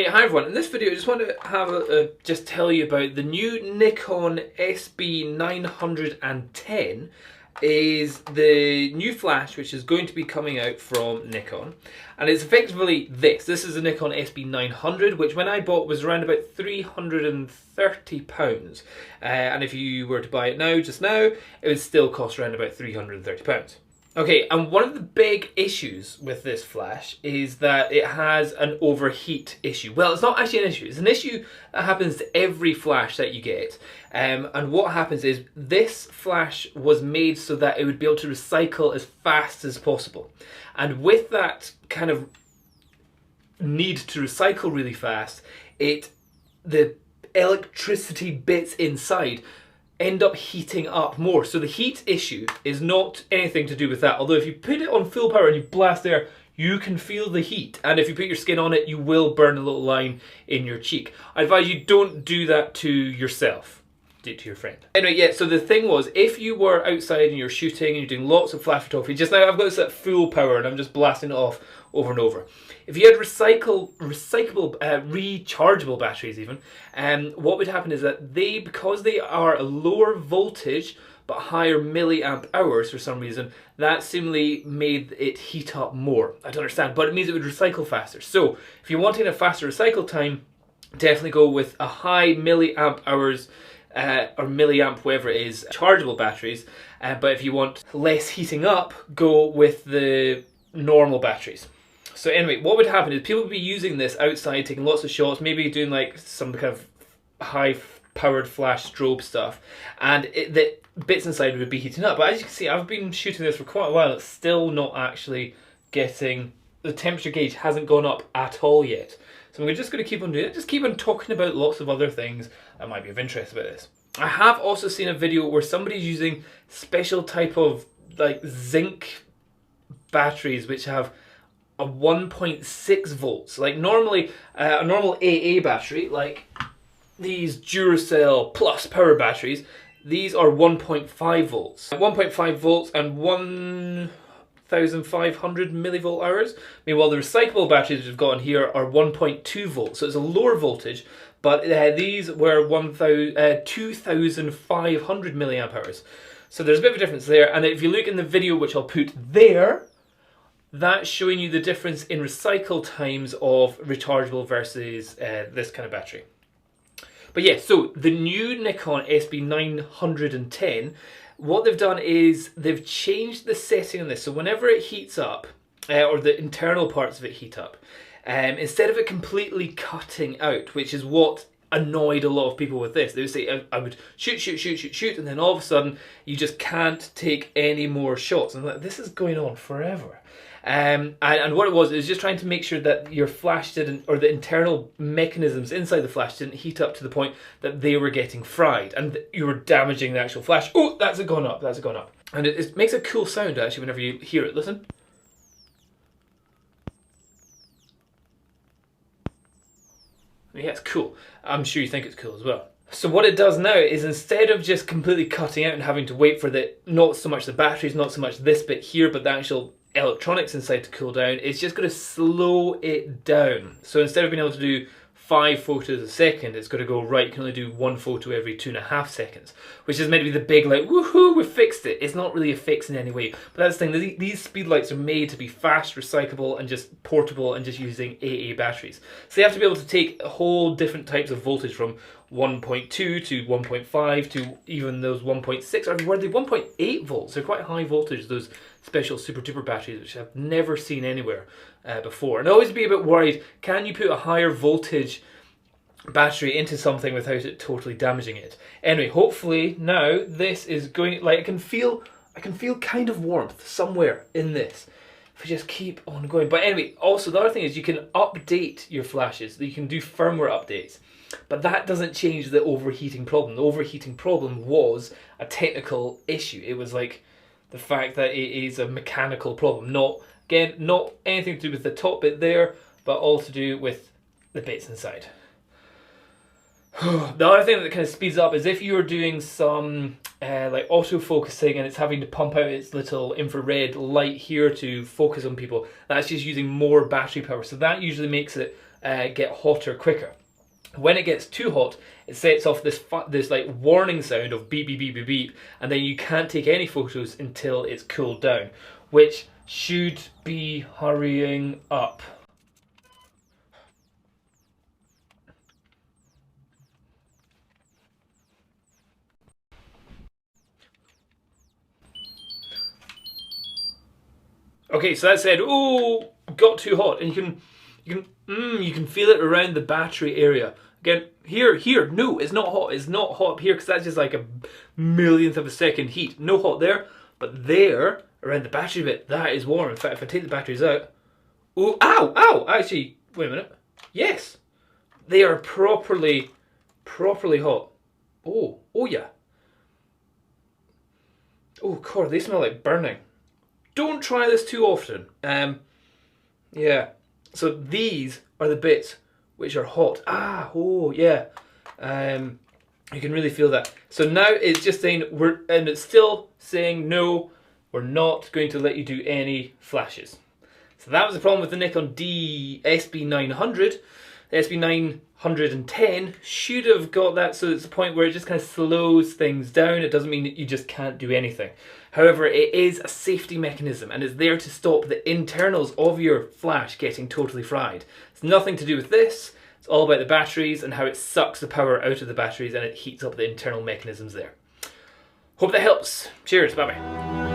Anyway, hi everyone. In this video, I just want to have just tell you about the new Nikon SB-910 is the new flash which is going to be coming out from Nikon, and it's effectively this. This is a Nikon SB-900, which when I bought was around about £330, and if you were to buy it now, just now, it would still cost around about £330. Okay, and one of the big issues with this flash is that it has an overheat issue. Well, it's not actually an issue. It's an issue that happens to every flash that you get. And what happens is this flash was made so that it would be able to recycle as fast as possible. And with that kind of need to recycle really fast, the electricity bits inside end up heating up more. So the heat issue is not anything to do with that. Although if you put it on full power and you blast air, you can feel the heat. And if you put your skin on it, you will burn a little line in your cheek. I advise you don't do that to yourself. Do it to your friend. Anyway, yeah, so the thing was, if you were outside and you're shooting and you're doing lots of flash photography, just now I've got this at full power and I'm just blasting it off over and over. If you had rechargeable batteries even, what would happen is that because they are a lower voltage but higher milliamp hours for some reason, that seemingly made it heat up more. I don't understand, but it means it would recycle faster. So if you're wanting a faster recycle time, definitely go with a high milliamp hours or milliamp, whatever it is, chargeable batteries. But if you want less heating up, go with the normal batteries. So anyway, what would happen is people would be using this outside, taking lots of shots, maybe doing like some kind of high-powered flash strobe stuff, and the bits inside would be heating up. But as you can see, I've been shooting this for quite a while. It's still not actually getting, the temperature gauge hasn't gone up at all yet. So we're just going to keep on doing it, just keep on talking about lots of other things that might be of interest about this. I have also seen a video where somebody's using special type of like zinc batteries which have a 1.6 volts. Like normally, a normal AA battery, like these Duracell Plus power batteries, these are 1.5 volts. 1.5 volts and 1,500 millivolt hours. Meanwhile, the recyclable batteries we've got in here are 1.2 volts, so it's a lower voltage, but these were 2,500 milliamp hours. So there's a bit of a difference there, and if you look in the video, which I'll put there, that's showing you the difference in recycle times of rechargeable versus this kind of battery. But yeah, so the new Nikon SB-910, what they've done is they've changed the setting on this. So whenever it heats up, or the internal parts of it heat up, instead of it completely cutting out, which is what annoyed a lot of people with this. They would say, I would shoot, and then all of a sudden you just can't take any more shots. And I'm like, this is going on forever. And what it was just trying to make sure that your flash didn't, or the internal mechanisms inside the flash didn't heat up to the point that they were getting fried and you were damaging the actual flash. Oh, that's gone up, that's gone up. And it makes a cool sound actually whenever you hear it. Listen. Yeah, it's cool. I'm sure you think it's cool as well. So what it does now is instead of just completely cutting out and having to wait for not so much the batteries, not so much this bit here, but the actual electronics inside to cool down, it's just going to slow it down. So instead of being able to do 5 photos a second, it's going to go, right, you can only do 1 photo every 2.5 seconds, which is meant to be the big, like, woohoo, we fixed it. It's not really a fix in any way. But that's the thing, these Speedlights are made to be fast, recyclable, and just portable, and just using AA batteries. So they have to be able to take a whole different types of voltage from 1.2 to 1.5 to even those 1.6, or were they 1.8 volts? They're quite high voltage, those special super duper batteries, which I've never seen anywhere before. And I always be a bit worried, can you put a higher voltage battery into something without it totally damaging it? Anyway, hopefully now this is going, like I can feel kind of warmth somewhere in this if we just keep on going. But anyway, also the other thing is you can update your flashes, you can do firmware updates. But that doesn't change the overheating problem. The overheating problem was a technical issue. It was like the fact that it is a mechanical problem. Not anything to do with the top bit there, but all to do with the bits inside. The other thing that kind of speeds up is if you're doing some like auto-focusing and it's having to pump out its little infrared light here to focus on people, that's just using more battery power. So that usually makes it get hotter quicker. When it gets too hot, it sets off this like warning sound of beep beep beep beep beep, and then you can't take any photos until it's cooled down, which should be hurrying up. Okay, so that said, oh, got too hot, and you can feel it around the battery area. Again, here, no, it's not hot. It's not hot up here because that's just like a millionth of a second heat. No hot there, but there, around the battery bit, that is warm. In fact, if I take the batteries out, oh, ow, actually, wait a minute. Yes, they are properly hot. Oh yeah. Oh God, they smell like burning. Don't try this too often. Yeah. So these are the bits which are hot. Oh yeah. You can really feel that. So now it's just saying and it's still saying no, we're not going to let you do any flashes. So that was the problem with the Nikon SB-900. The SB-910 should have got that, so it's a point where it just kind of slows things down. It doesn't mean that you just can't do anything. However, it is a safety mechanism and it's there to stop the internals of your flash getting totally fried. It's nothing to do with this. It's all about the batteries and how it sucks the power out of the batteries and it heats up the internal mechanisms there. Hope that helps. Cheers, bye bye.